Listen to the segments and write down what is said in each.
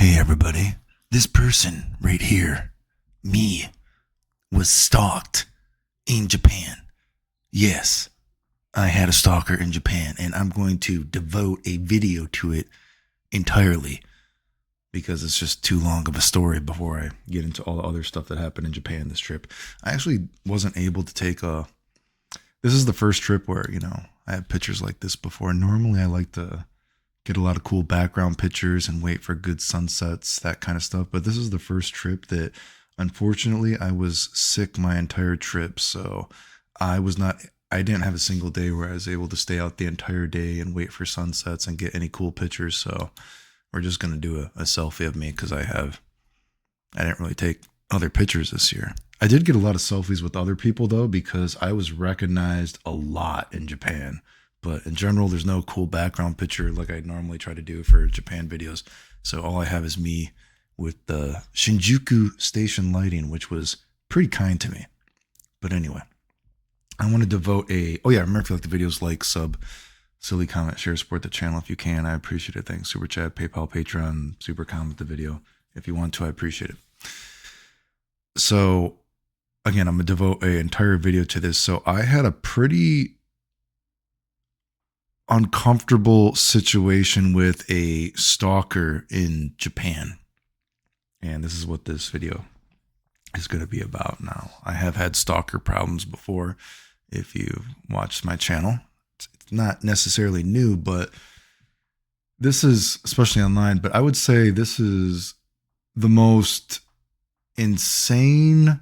Hey everybody, this person right here, me, was stalked in Japan. Yes, I had a stalker in Japan, and I'm going to devote a video to it entirely because it's just too long of a story before I get into all the other stuff that happened in Japan this trip. I actually wasn't able to take a... This is the first trip where, I had pictures like this before. Normally I like to get a lot of cool background pictures and wait for good sunsets, that kind of stuff. But this is the first trip that, unfortunately, I was sick my entire trip. So I didn't have a single day where I was able to stay out the entire day and wait for sunsets and get any cool pictures. So we're just going to do a selfie of me because I didn't really take other pictures this year. I did get a lot of selfies with other people though, because I was recognized a lot in Japan. But in general, there's no cool background picture like I normally try to do for Japan videos. So all I have is me with the Shinjuku station lighting, which was pretty kind to me. But anyway, I want to devote remember if you like the videos, like, sub, silly comment, share, support the channel if you can. I appreciate it. Thanks. Super chat, PayPal, Patreon, super comment the video. If you want to, I appreciate it. So again, I'm going to devote an entire video to this. So I had a pretty uncomfortable situation with a stalker in Japan. And this is what this video is going to be about now. I have had stalker problems before. If you've watched my channel, it's not necessarily new, but this is, especially online, but I would say this is the most insane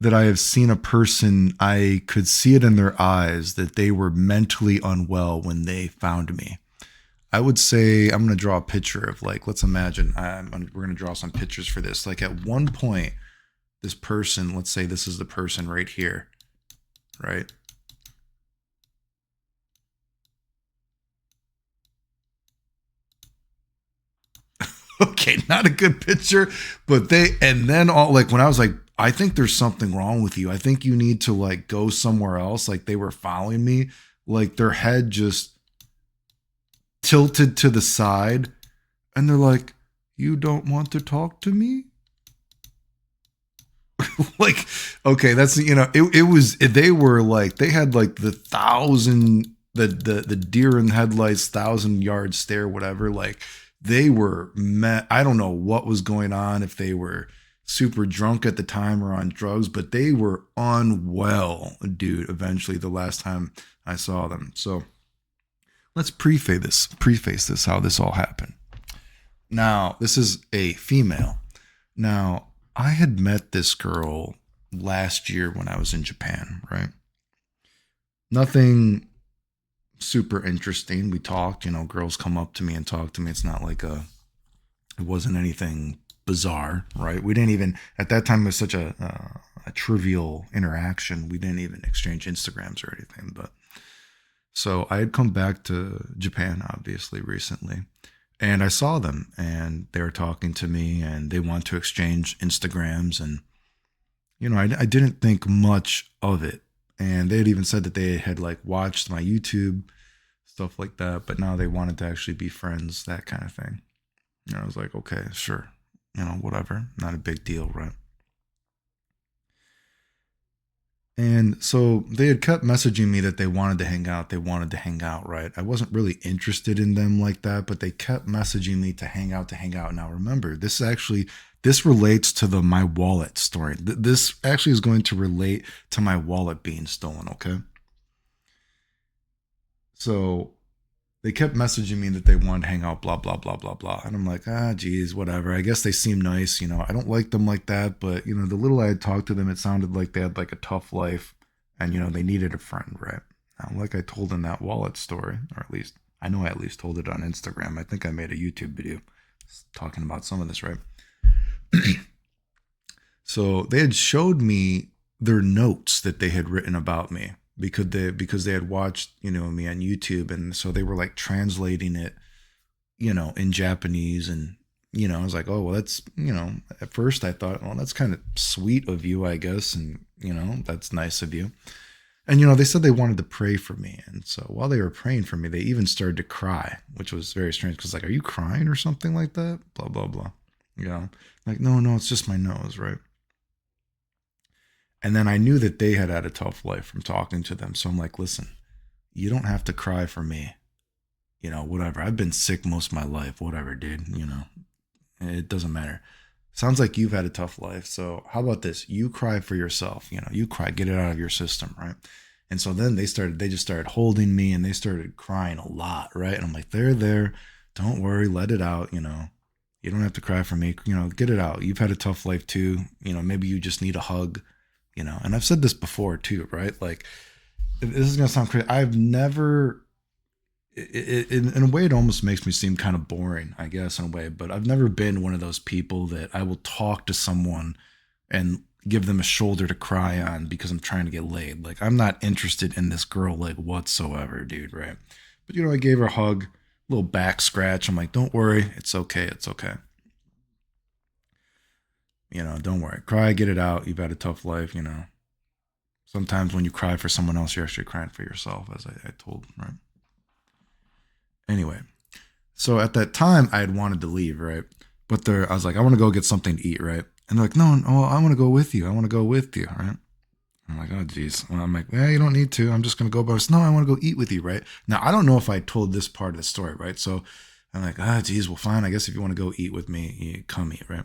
that I have seen a person. I could see it in their eyes that they were mentally unwell when they found me. I would say, I'm going to draw a picture of, like, let's imagine we're going to draw some pictures for this. Like at one point, this person, let's say this is the person right here, right? Okay, not a good picture, but then when I was like, I think there's something wrong with you. I think you need to like go somewhere else. Like they were following me, like their head just tilted to the side and they're like, you don't want to talk to me? Like, okay, that's, they were like, they had like the deer in headlights, 1,000-yard stare, whatever. Like they were I don't know what was going on, if they were super drunk at the time or on drugs, but they were unwell, dude, eventually the last time I saw them. So let's preface this, how this all happened. Now, this is a female. Now, I had met this girl last year when I was in Japan, right? Nothing super interesting. We talked, girls come up to me and talk to me. It's not like it wasn't anything bizarre, right? We didn't even, at that time, it was such a trivial interaction. We didn't even exchange Instagrams or anything. But so I had come back to Japan, obviously, recently, and I saw them and they were talking to me and they want to exchange Instagrams. And, I didn't think much of it. And they had even said that they had like watched my YouTube, stuff like that, but now they wanted to actually be friends, that kind of thing. And I was like, okay, sure. Whatever, not a big deal, right? And so they had kept messaging me that they wanted to hang out, right? I wasn't really interested in them like that, but they kept messaging me to hang out. Now remember, this relates to my wallet story. This actually is going to relate to my wallet being stolen, okay? So they kept messaging me that they wanted to hang out, blah, blah, blah, blah, blah. And I'm like, geez, whatever. I guess they seem nice. I don't like them like that. But, the little I had talked to them, it sounded like they had like a tough life and, they needed a friend, right? Now, like I told in that wallet story, or at least, I know I at least told it on Instagram. I think I made a YouTube video talking about some of this, right? So they had showed me their notes that they had written about me, because they had watched, me on YouTube. And so they were like translating it, in Japanese. And, I was like, oh, well, that's, at first I thought, well, that's kind of sweet of you, I guess. And, that's nice of you. And, you know, they said they wanted to pray for me. And so while they were praying for me, they even started to cry, which was very strange because, like, are you crying or something like that? Blah, blah, blah. You know, like, no, it's just my nose, right? And then I knew that they had a tough life from talking to them. So I'm like, listen, you don't have to cry for me. You know, whatever. I've been sick most of my life. Whatever, dude. You know, it doesn't matter. Sounds like you've had a tough life. So how about this? You cry for yourself. You know, you cry, get it out of your system, right? And so then they just started holding me and they started crying a lot, right? And I'm like, there. Don't worry, let it out. You know, you don't have to cry for me. You know, get it out. You've had a tough life too. You know, maybe you just need a hug. You know, and I've said this before too, right? Like, this is gonna sound crazy. I've never in a way, it almost makes me seem kind of boring, I guess, in a way. But I've never been one of those people that I will talk to someone and give them a shoulder to cry on because I'm trying to get laid. Like, I'm not interested in this girl, like, whatsoever, dude, right? But, you know, I gave her a hug, a little back scratch. I'm like, don't worry. It's okay. It's okay. You know, don't worry. Cry, get it out. You've had a tough life, you know. Sometimes when you cry for someone else, you're actually crying for yourself, as I told, right? Anyway, so at that time, I had wanted to leave, right? But I was like, I want to go get something to eat, right? And they're like, no, I want to go with you. I want to go with you, right? I'm like, oh, geez. And I'm like, yeah, you don't need to. I'm just going to go. But no, I want to go eat with you, right? Now, I don't know if I told this part of the story, right? So I'm like, geez, well, fine. I guess if you want to go eat with me, you come eat, right?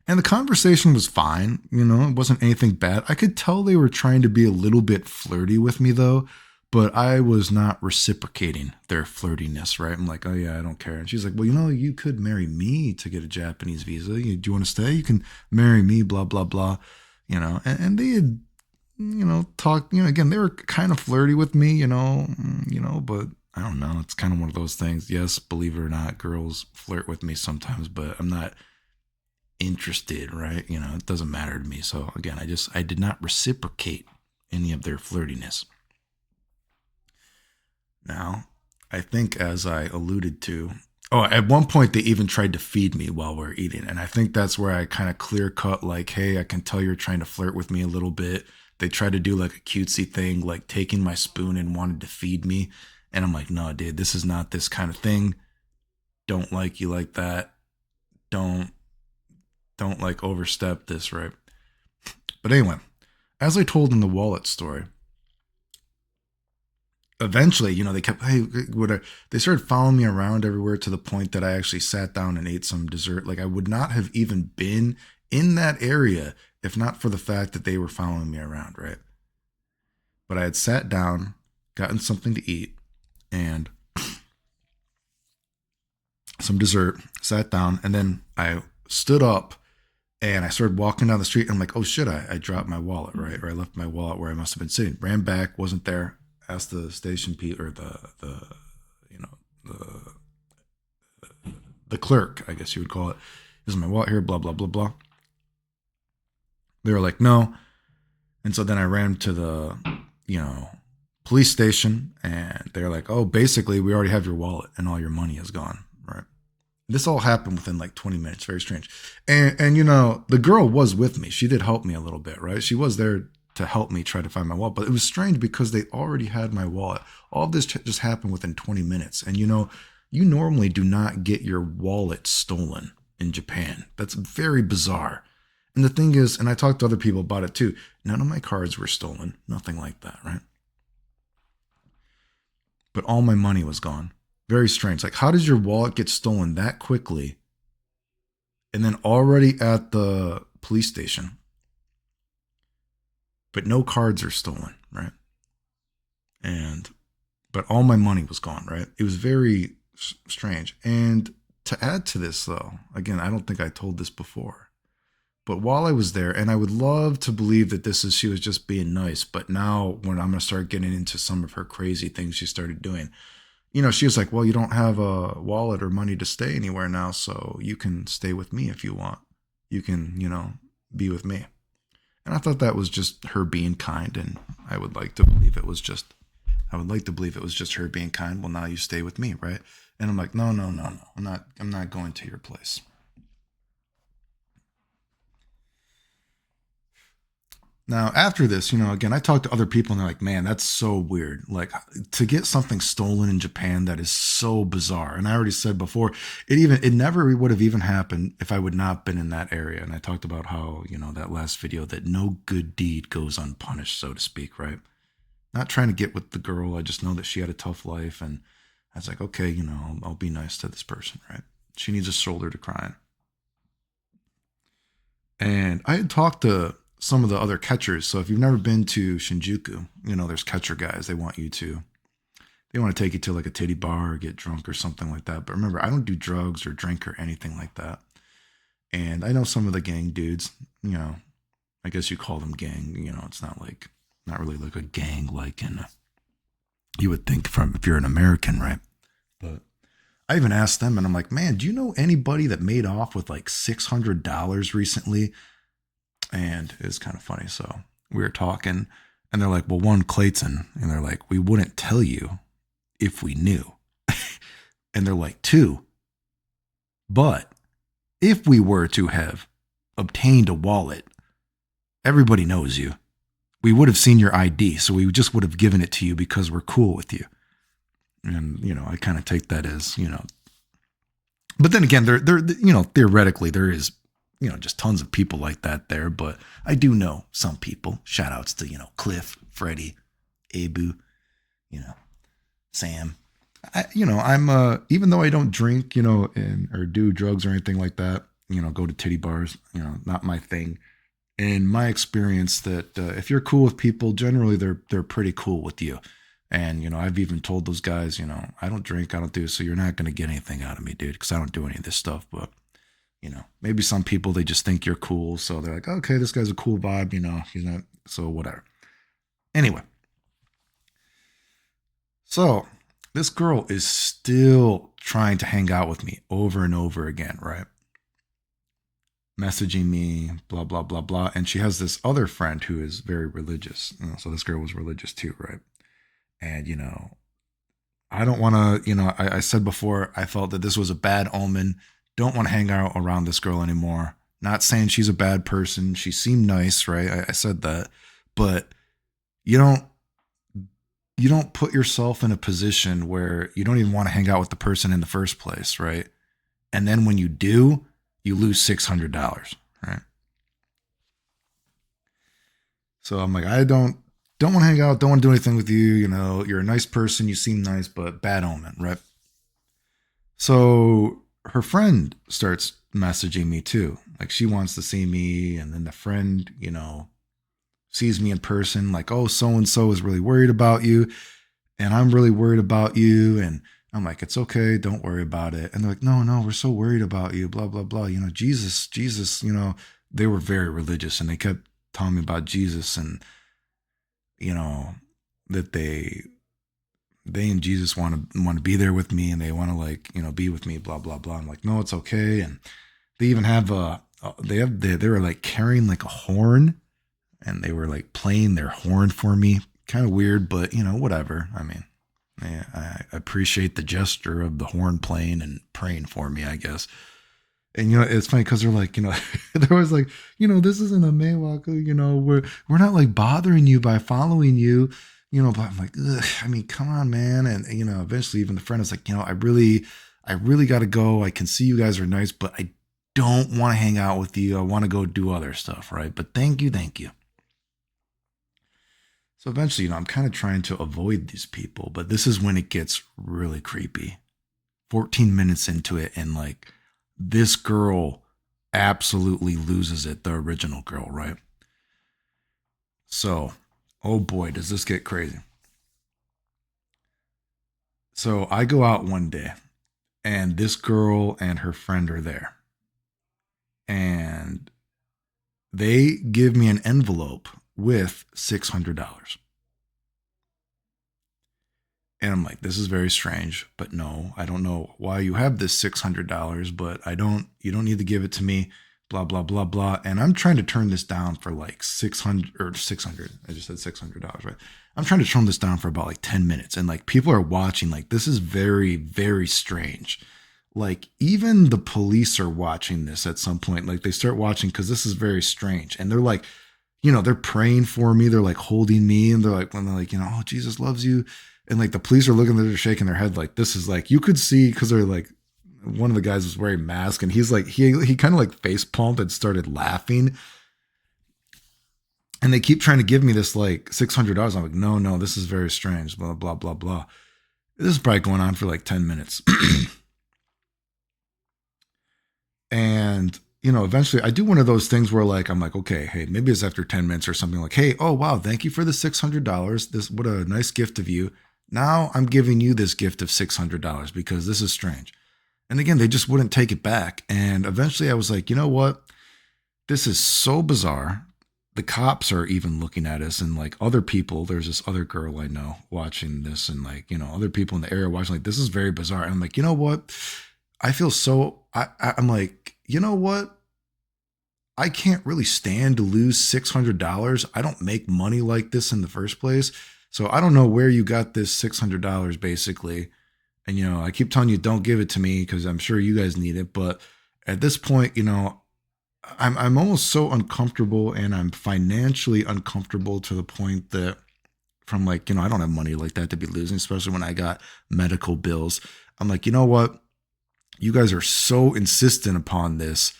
And the conversation was fine. You know, it wasn't anything bad. I could tell they were trying to be a little bit flirty with me, though. But I was not reciprocating their flirtiness, right? I'm like, oh yeah, I don't care. And she's like, well, you know, you could marry me to get a Japanese visa. Do you want to stay? You can marry me, blah, blah, blah. You know, and they had, you know, talked, you know, again, they were kind of flirty with me, you know, but I don't know. It's kind of one of those things. Yes, believe it or not, girls flirt with me sometimes, but I'm not interested, right? You know, it doesn't matter to me. So again, I did not reciprocate any of their flirtiness. Now, I think as I alluded to, at one point they even tried to feed me while we're eating. And I think that's where I kind of clear cut, like, hey, I can tell you're trying to flirt with me a little bit. They tried to do like a cutesy thing, like taking my spoon and wanted to feed me. And I'm like, no, dude, this is not this kind of thing. Don't like you like that. Don't like overstep this, right? But anyway, as I told in the wallet story, eventually, you know, they kept, hey, they started following me around everywhere to the point that I actually sat down and ate some dessert. Like, I would not have even been in that area if not for the fact that they were following me around, right? But I had sat down, gotten something to eat, and some dessert, sat down, and then I stood up and I started walking down the street. And I'm like, oh shit, I dropped my wallet, right? Or I left my wallet where I must have been sitting. Ran back, wasn't there. Asked the station or the clerk, I guess you would call it, is my wallet here? Blah blah blah blah. They were like, no. And so then I ran to the police station, and they're like, oh, basically we already have your wallet and all your money is gone, right? This all happened within like 20 minutes. Very strange. And you know, the girl was with me. She did help me a little bit, right? She was there to help me try to find my wallet. But it was strange because they already had my wallet. All of this just happened within 20 minutes. And you know, you normally do not get your wallet stolen in Japan. That's very bizarre. And the thing is, and I talked to other people about it too, none of my cards were stolen. Nothing like that, right? But all my money was gone. Very strange. Like, how does your wallet get stolen that quickly? And then already at the police station, but no cards are stolen, right? But all my money was gone, right? It was very strange. And to add to this, though, again, I don't think I told this before, but while I was there, and I would love to believe that she was just being nice, but now when I'm going to start getting into some of her crazy things she started doing, you know, she was like, well, you don't have a wallet or money to stay anywhere now, so you can stay with me if you want. You can, you know, be with me. And I thought that was just her being kind, and I would like to believe it was just her being kind. Well, now you stay with me, right? And I'm like, no. I'm not going to your place. Now, after this, again, I talked to other people and they're like, man, that's so weird. Like to get something stolen in Japan, that is so bizarre. And I already said before, it never would have even happened if I would not been in that area. And I talked about how, that last video, that no good deed goes unpunished, so to speak, right? Not trying to get with the girl. I just know that she had a tough life. And I was like, okay, I'll be nice to this person, right? She needs a shoulder to cry on. And I had talked to some of the other catchers. So if you've never been to Shinjuku, there's catcher guys. They want to take you to like a titty bar or get drunk or something like that. But remember, I don't do drugs or drink or anything like that. And I know some of the gang dudes, I guess you call them gang, it's not really like a gang like you would think from if you're an American, right? But I even asked them and I'm like, man, do you know anybody that made off with like $600 recently? And it was kind of funny. So we were talking and they're like, well, one, Clayton. And they're like, we wouldn't tell you if we knew. And they're like, two, but if we were to have obtained a wallet, everybody knows you. We would have seen your ID. So we just would have given it to you because we're cool with you. And, I kind of take that as, but then again, there, theoretically there is, just tons of people like that there, but I do know some people. Shout outs to, Cliff, Freddie, Abu, Sam. I'm even though I don't drink, or do drugs or anything like that, go to titty bars, not my thing. In my experience, that if you're cool with people, generally they're pretty cool with you. And I've even told those guys, I don't drink, I don't do, so you're not going to get anything out of me, dude, because I don't do any of this stuff. But maybe some people, they just think you're cool. So they're like, okay, this guy's a cool vibe, he's not, so whatever. Anyway. So this girl is still trying to hang out with me over and over again, right? Messaging me, blah, blah, blah, blah. And she has this other friend who is very religious. So this girl was religious too, right? And, I don't want to, I said before, I felt that this was a bad omen. Don't want to hang out around this girl anymore. Not saying she's a bad person. She seemed nice, right? I said that. But you don't put yourself in a position where you don't even want to hang out with the person in the first place, right? And then when you do, you lose $600, right? So I'm like, I don't want to hang out. Don't want to do anything with you. You're a nice person. You seem nice, but bad omen, right? So her friend starts messaging me too. Like she wants to see me. And then the friend, sees me in person. Like, oh, so-and-so is really worried about you. And I'm really worried about you. And I'm like, it's okay. Don't worry about it. And they're like, no, we're so worried about you. Blah, blah, blah. Jesus, they were very religious and they kept telling me about Jesus and, that they and Jesus want to be there with me and they want to be with me, blah, blah, blah. I'm like, no, it's okay. And they even have they were like carrying like a horn and they were like playing their horn for me. Kind of weird, but whatever. I mean, yeah, I appreciate the gesture of the horn playing and praying for me, I guess. And it's funny because they're like, there was like, this isn't a Maywaku, we're not like bothering you by following you, but I'm like, ugh, I mean, come on, man. And eventually even the friend is like, I really got to go. I can see you guys are nice, but I don't want to hang out with you. I want to go do other stuff, right? But thank you. So eventually, I'm kind of trying to avoid these people, but this is when it gets really creepy. 14 minutes into it, and like this girl absolutely loses it, the original girl, right? So, oh boy, does this get crazy. So I go out one day, and this girl and her friend are there. And they give me an envelope with $600. And I'm like, this is very strange, but no, I don't know why you have this $600, but you don't need to give it to me, blah, blah, blah, blah. And I'm trying to turn this down for like 600. I just said $600, right? I'm trying to turn this down for about like 10 minutes. And like people are watching, like, this is very, very strange. Like even the police are watching this at some point. Like they start watching because this is very strange. And they're like, they're praying for me. They're like holding me, and they're like, when they're like, oh, Jesus loves you. And like the police are looking, they're shaking their head like, this is like, you could see, because they're like, one of the guys was wearing a mask, and he's like, he kind of like face palmed and started laughing. And they keep trying to give me this like $600. I'm like, no, this is very strange, blah, blah, blah, blah. This is probably going on for like 10 minutes. And, eventually I do one of those things where like, I'm like, okay, hey, maybe it's after 10 minutes or something like, hey, oh, wow, thank you for the $600. What a nice gift of you. Now I'm giving you this gift of $600 because this is strange. And again, they just wouldn't take it back. And eventually I was like, you know what? This is so bizarre. The cops are even looking at us, and like other people, there's this other girl I know watching this, and like, other people in the area watching, like, this is very bizarre. And I'm like, you know what? I feel so, I'm like, you know what? I can't really stand to lose $600. I don't make money like this in the first place. So I don't know where you got this $600 basically. And, I keep telling you, don't give it to me because I'm sure you guys need it. But at this point, I'm almost so uncomfortable, and I'm financially uncomfortable to the point that from like, I don't have money like that to be losing, especially when I got medical bills. I'm like, you know what? You guys are so insistent upon this.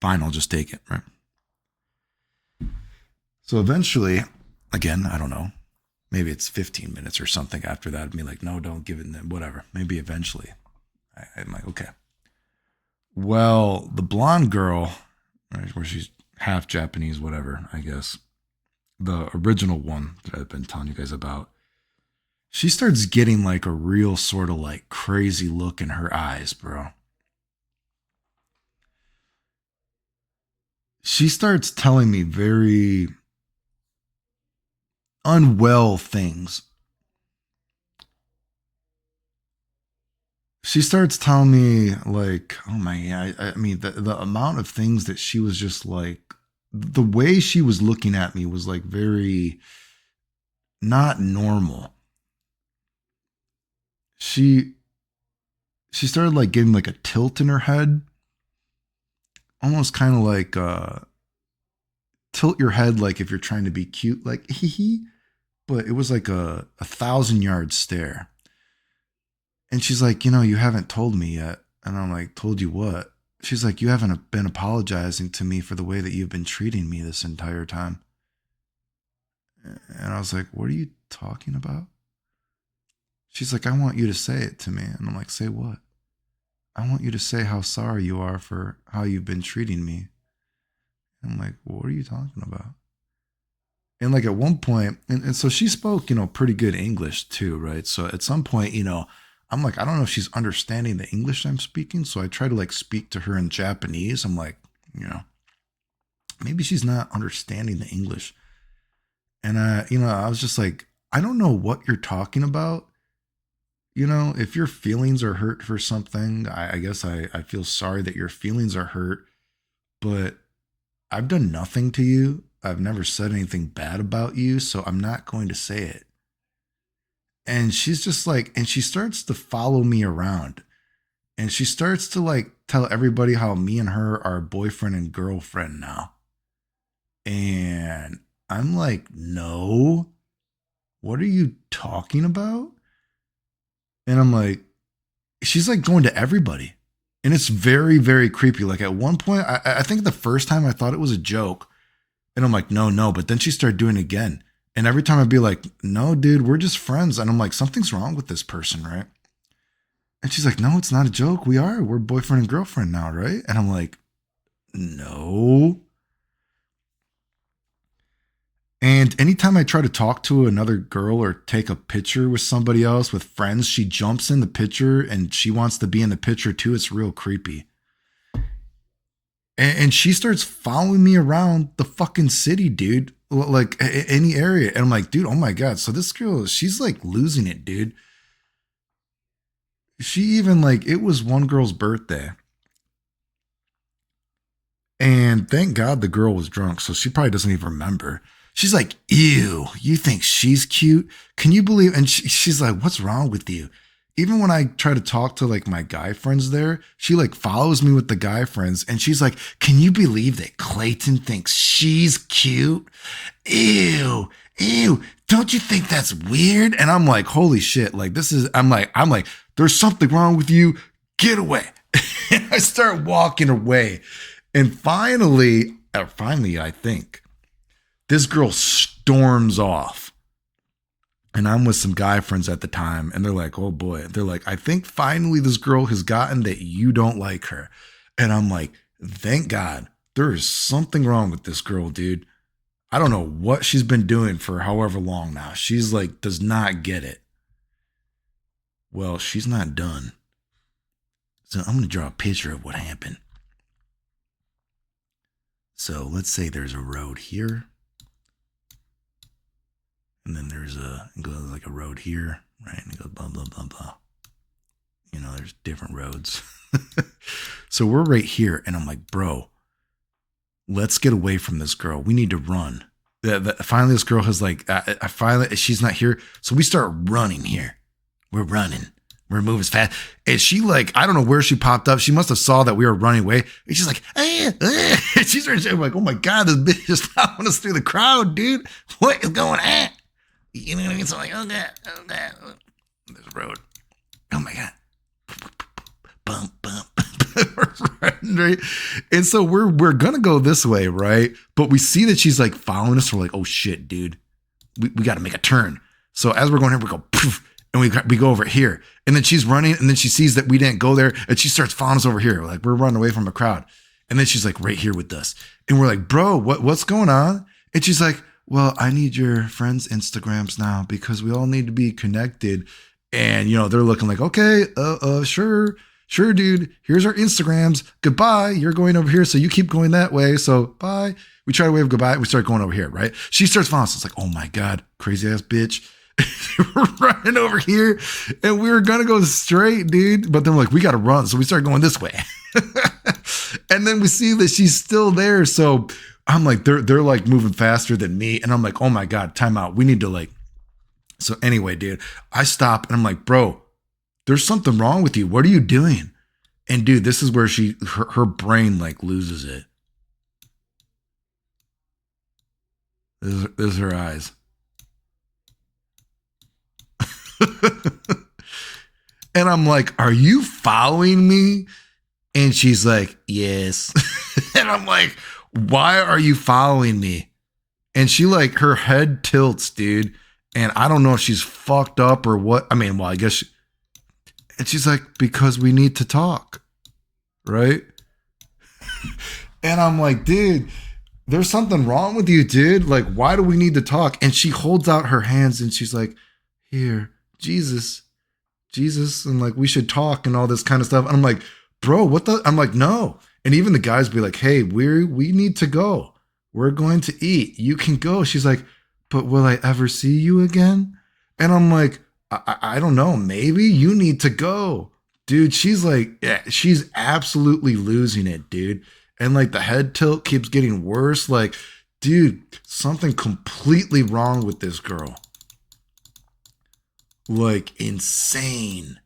Fine, I'll just take it, right? So eventually, again, I don't know, maybe it's 15 minutes or something after that. I'd be like, no, don't give it, whatever. Maybe eventually. I'm like, okay. Well, the blonde girl, right, where she's half Japanese, whatever, I guess, the original one that I've been telling you guys about, she starts getting like a real sort of like crazy look in her eyes, bro. She starts telling me very unwell things. She starts telling me like, oh my, I mean, the amount of things that she was just like, the way she was looking at me was like very not normal. She started like getting like a tilt in her head, almost kind of like tilt your head like if you're trying to be cute, like hee hee, but it was like a 1,000-yard stare. And she's like, you haven't told me yet. And I'm like, told you what? She's like, you haven't been apologizing to me for the way that you've been treating me this entire time. And I was like, what are you talking about? She's like, I want you to say it to me. And I'm like, say what? I want you to say how sorry you are for how you've been treating me. And I'm like, what are you talking about? And like at one point, and so she spoke, pretty good English too, right? So at some point, I'm like, I don't know if she's understanding the English I'm speaking. So I try to like speak to her in Japanese. I'm like, maybe she's not understanding the English. And I was just like, I don't know what you're talking about. If your feelings are hurt for something, I guess I feel sorry that your feelings are hurt, but I've done nothing to you. I've never said anything bad about you, so I'm not going to say it. And she's just like, and she starts to follow me around, and she starts to like tell everybody how me and her are boyfriend and girlfriend now. And I'm like, no, what are you talking about? And I'm like, she's like going to everybody. And it's very, very creepy. Like at one point, I think the first time I thought it was a joke. And I'm like, no. But then she started doing it again. And every time I'd be like, no, dude, we're just friends. And I'm like, something's wrong with this person, right? And she's like, no, it's not a joke. We're boyfriend and girlfriend now, right? And I'm like, no. And anytime I try to talk to another girl or take a picture with somebody else with friends, she jumps in the picture and she wants to be in the picture too. It's real creepy. And she starts following me around the fucking city, dude. Like any area. And I'm like, dude, oh my God. So this girl, she's like losing it, dude. She even like, it was one girl's birthday. And thank God the girl was drunk. So she probably doesn't even remember. She's like, ew, you think she's cute? Can you believe? And she's like, what's wrong with you? even when I try to talk to like my guy friends there, she like follows me with the guy friends and she's like, can you believe that Clayton thinks she's cute? Ew, ew. Don't you think that's weird? And I'm like, holy shit. Like I'm like, there's something wrong with you. Get away. And I start walking away. And finally, I think this girl storms off. And I'm with some guy friends at the time, and they're like, oh boy. They're like, I think finally this girl has gotten that you don't like her. And I'm like, thank God. There is something wrong with this girl, dude. I don't know what she's been doing for however long now. She's like, does not get it. Well, she's not done. So I'm going to draw a picture of what happened. So let's say there's a road here. And then there's it goes like a road here, right? And it goes blah, blah, blah, blah. You know, there's different roads. So we're right here. And I'm like, bro, let's get away from this girl. We need to run. Finally, this girl has like, she's not here. So we start running here. We're running. We're moving as fast. And she like, I don't know where she popped up. She must have saw that we were running away. And she's like, and she's like, oh my God, this bitch is following us through the crowd, dude. What is going on? You know what I mean? So I'm like, oh God. There's a road. Oh my God. Bump, bump. Right? And so we're gonna go this way, right? But we see that she's like following us. We're like, oh shit, dude. We got to make a turn. So as we're going here, we go poof, and we go over here. And then she's running, and then she sees that we didn't go there, and she starts following us over here. Like we're running away from the crowd. And then she's like right here with us. And we're like, bro, what's going on? And she's like, well, I need your friends' Instagrams now because we all need to be connected. And, you know, they're looking like, okay, sure, dude. Here's our Instagrams. Goodbye. You're going over here. So you keep going that way. So bye. We try to wave goodbye. We start going over here, right? She starts following us. It's like, oh my God, crazy ass bitch. We're running over here and we were going to go straight, dude. But then we're like, we got to run. So we start going this way. And then we see that she's still there. So I'm like, they're like moving faster than me. And I'm like, oh my God, time out. We need to like, so anyway, dude, I stop and I'm like, bro, there's something wrong with you. What are you doing? And dude, this is where her brain like loses it. This is her eyes. And I'm like, are you following me? And she's like, yes. And I'm like, why are you following me? And she like, her head tilts, dude. And I don't know if she's fucked up or what. I mean, well, I guess and she's like, because we need to talk. Right? And I'm like, dude, there's something wrong with you, dude. Like, why do we need to talk? And she holds out her hands and she's like, here, Jesus. And like, we should talk and all this kind of stuff. And I'm like, bro, what the? I'm like, no. And even the guys be like, hey, we need to go. We're going to eat. You can go. She's like, but will I ever see you again? And I'm like, I don't know. Maybe you need to go. Dude, she's like, yeah, she's absolutely losing it, dude. And like the head tilt keeps getting worse. Like, dude, something completely wrong with this girl. Like insane.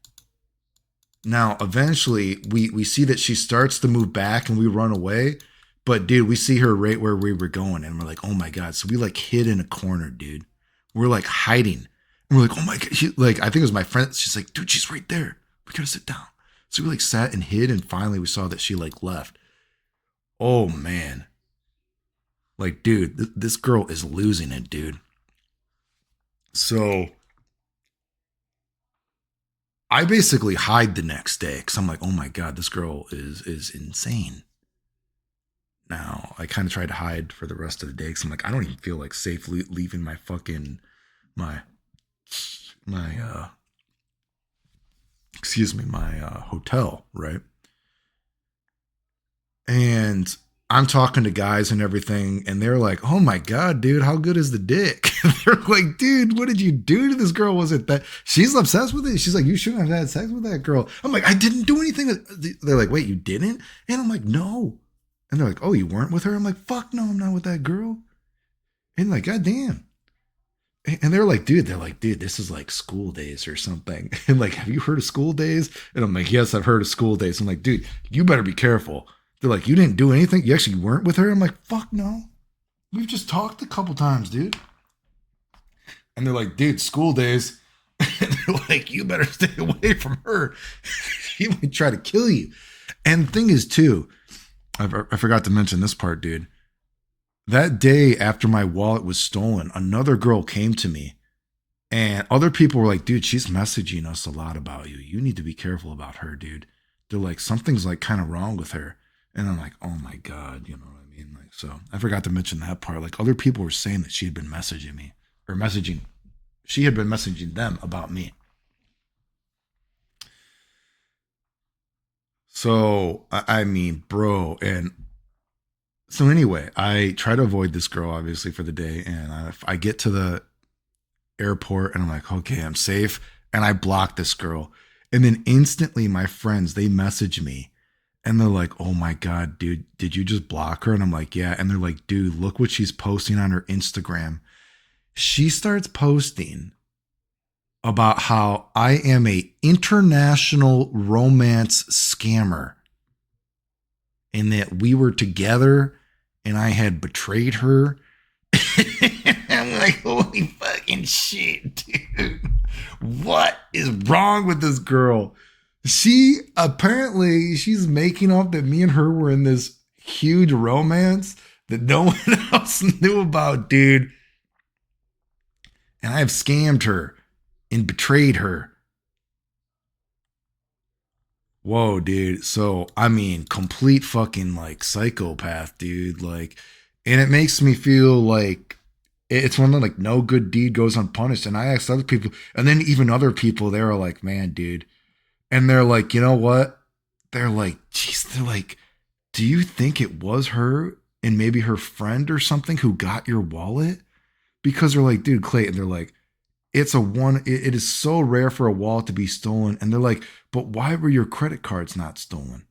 Now, eventually we see that she starts to move back and we run away. But dude, we see her right where we were going and we're like, oh my God. So we like hid in a corner, dude. We're like hiding. And we're like, oh my God. She, like, I think it was my friend. She's like, dude, she's right there. We gotta sit down. So we like sat and hid and finally we saw that she like left. Oh man. Like, dude, this girl is losing it, dude. So I basically hide the next day because I'm like, oh my God, this girl is insane. Now, I kind of tried to hide for the rest of the day because I'm like, I don't even feel like safe leaving my fucking, my hotel, right? And I'm talking to guys and everything, and they're like, oh my God, dude, how good is the dick? They're like, dude, what did you do to this girl? Was it that she's obsessed with it? She's like, you shouldn't have had sex with that girl. I'm like, I didn't do anything. They're like, wait, you didn't? And I'm like, no. And they're like, oh, you weren't with her? I'm like, fuck no, I'm not with that girl. And like, God damn. And they're like, dude, this is like School Days or something. And like, have you heard of School Days? And I'm like, yes, I've heard of School Days. I'm like, dude, you better be careful. They're like, you didn't do anything. You actually weren't with her. I'm like, fuck no. We've just talked a couple times, dude. And they're like, dude, School Days. And they're like, you better stay away from her. She might try to kill you. And the thing is, too, I forgot to mention this part, dude. That day after my wallet was stolen, another girl came to me and other people were like, dude, she's messaging us a lot about you. You need to be careful about her, dude. They're like, something's like kind of wrong with her. And I'm like, oh my God, you know what I mean? Like, so I forgot to mention that part. Like other people were saying that she had been messaging me or she had been messaging them about me. So, I mean, bro, and so anyway, I try to avoid this girl obviously for the day, and I get to the airport and I'm like, okay, I'm safe, and I block this girl, and then instantly my friends they message me, and they're like, oh my God, dude, did you just block her? And I'm like, yeah, and they're like, dude, look what she's posting on her Instagram. She starts posting about how I am a international romance scammer and that we were together and I had betrayed her. I'm like, holy fucking shit, dude. What is wrong with this girl? She's making up that me and her were in this huge romance that no one else knew about, dude. And I have scammed her and betrayed her. Whoa, dude. So, I mean, complete fucking like psychopath, dude. Like, and it makes me feel like it's one of like no good deed goes unpunished. And I asked other people, and then even other people, they were like, man, dude. And they're like, you know what? They're like, geez, they're like, do you think it was her and maybe her friend or something who got your wallet? Because they're like, dude, Clayton, they're like, it is so rare for a wallet to be stolen. And they're like, but why were your credit cards not stolen?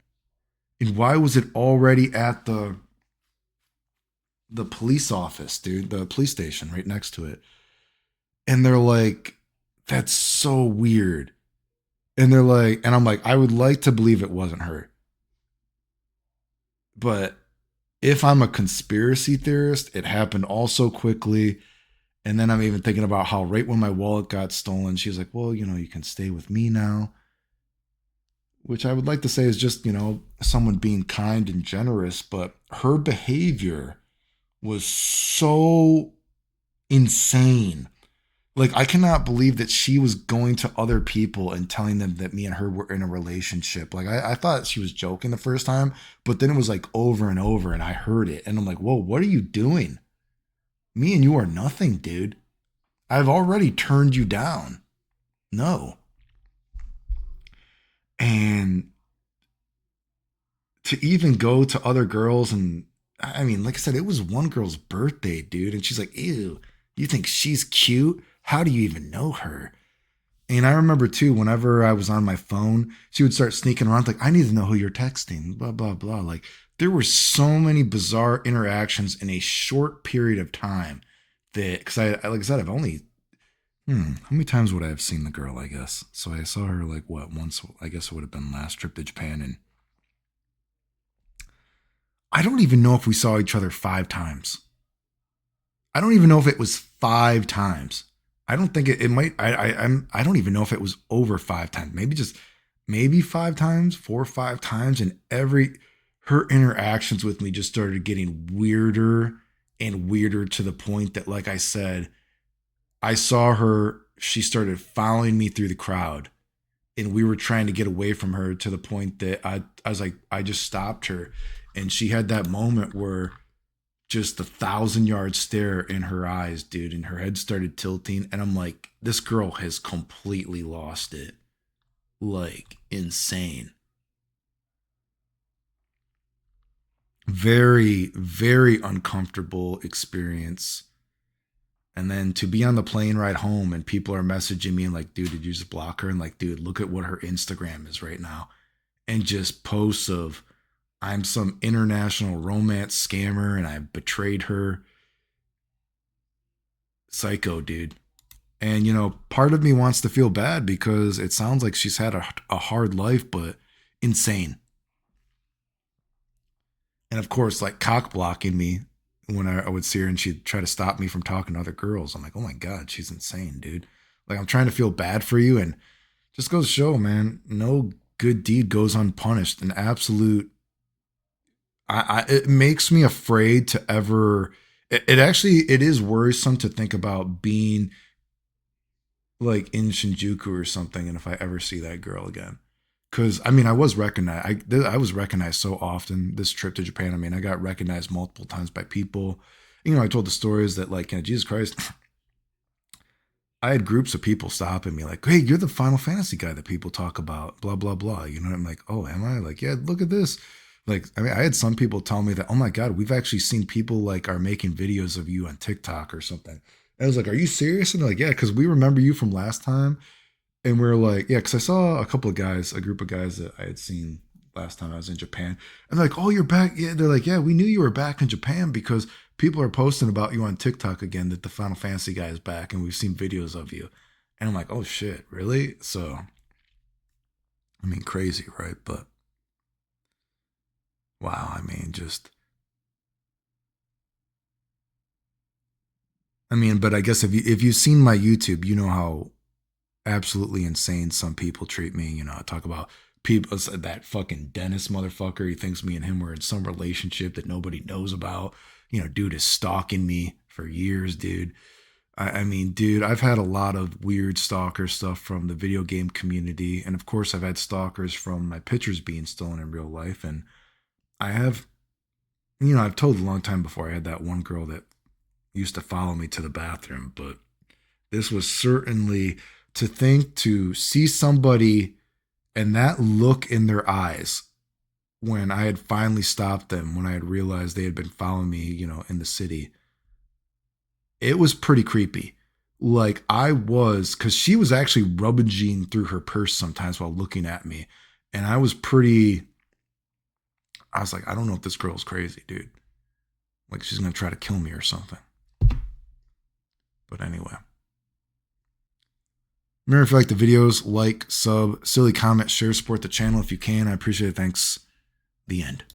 And why was it already at the police office, dude, the police station right next to it? And they're like, that's so weird. And they're like, and I'm like, I would like to believe it wasn't her. But if I'm a conspiracy theorist, it happened all so quickly. And then I'm even thinking about how right when my wallet got stolen, she's like, well, you know, you can stay with me now. Which I would like to say is just, you know, someone being kind and generous. But her behavior was so insane. Like, I cannot believe that she was going to other people and telling them that me and her were in a relationship. Like, I thought she was joking the first time, but then it was like over and over, and I heard it. And I'm like, whoa, what are you doing? Me and you are nothing, dude. I've already turned you down. No. And to even go to other girls, and I mean, like I said, it was one girl's birthday, dude. And she's like, ew, you think she's cute? How do you even know her? And I remember too, whenever I was on my phone, she would start sneaking around, like, I need to know who you're texting, blah, blah, blah. Like, there were so many bizarre interactions in a short period of time that, because like I said, I've only, how many times would I have seen the girl, I guess? So I saw her like, what, once, I guess it would have been last trip to Japan. And I don't even know if we saw each other 5 times. I don't even know if it was 5 times. I don't think it might. I don't even know if it was over 5 times. Maybe 5 times, 4 or 5 times, and her interactions with me just started getting weirder and weirder to the point that, like I said, I saw her. She started following me through the crowd, and we were trying to get away from her to the point that I was like, I just stopped her, and she had that moment where just the 1,000-yard stare in her eyes, dude, and her head started tilting. And I'm like, this girl has completely lost it. Like, insane. Very, very uncomfortable experience. And then to be on the plane ride home and people are messaging me and like, dude, did you just block her? And like, dude, look at what her Instagram is right now. And just posts of, I'm some international romance scammer and I betrayed her. Psycho, dude. And, you know, part of me wants to feel bad because it sounds like she's had a hard life, but insane. And of course, like cock blocking me when I would see her and she'd try to stop me from talking to other girls. I'm like, oh my God, she's insane, dude. Like, I'm trying to feel bad for you. And just goes to show, man, no good deed goes unpunished. An absolute, it makes me afraid to ever, it actually, it is worrisome to think about being like in Shinjuku or something. And if I ever see that girl again, because I mean, I was recognized. I was recognized so often this trip to Japan. I mean, I got recognized multiple times by people. You know, I told the stories that like, you know, Jesus Christ, I had groups of people stopping me like, "Hey, you're the Final Fantasy guy that people talk about." Blah blah blah. You know, I'm like, "Oh, am I?" Like, yeah, look at this. Like, I mean, I had some people tell me that, "Oh my God, we've actually seen people like are making videos of you on TikTok or something." And I was like, "Are you serious?" And they're like, "Yeah, because we remember you from last time." And we are like, yeah, because I saw a couple of guys, a group of guys that I had seen last time I was in Japan. And they're like, oh, you're back. Yeah, they're like, yeah, we knew you were back in Japan because people are posting about you on TikTok again that the Final Fantasy guy is back and we've seen videos of you. And I'm like, oh shit, really? So, I mean, crazy, right? But wow, I mean, just, I mean, but I guess if you've seen my YouTube, you know how absolutely insane some people treat me. You know, I talk about people, that fucking Dennis motherfucker. He thinks me and him were in some relationship that nobody knows about. You know, dude is stalking me for years, dude. I mean, dude, I've had a lot of weird stalker stuff from the video game community. And of course, I've had stalkers from my pictures being stolen in real life. And I have, you know, I've told a long time before I had that one girl that used to follow me to the bathroom, but this was certainly to think to see somebody and that look in their eyes when I had finally stopped them, when I had realized they had been following me, you know, in the city. It was pretty creepy. Like I was, because she was actually rummaging through her purse sometimes while looking at me. And I was pretty, I was like, I don't know if this girl's crazy, dude. Like she's going to try to kill me or something. But anyway. Remember, if you like the videos, like, sub, silly comment, share, support the channel if you can. I appreciate it. Thanks. The end.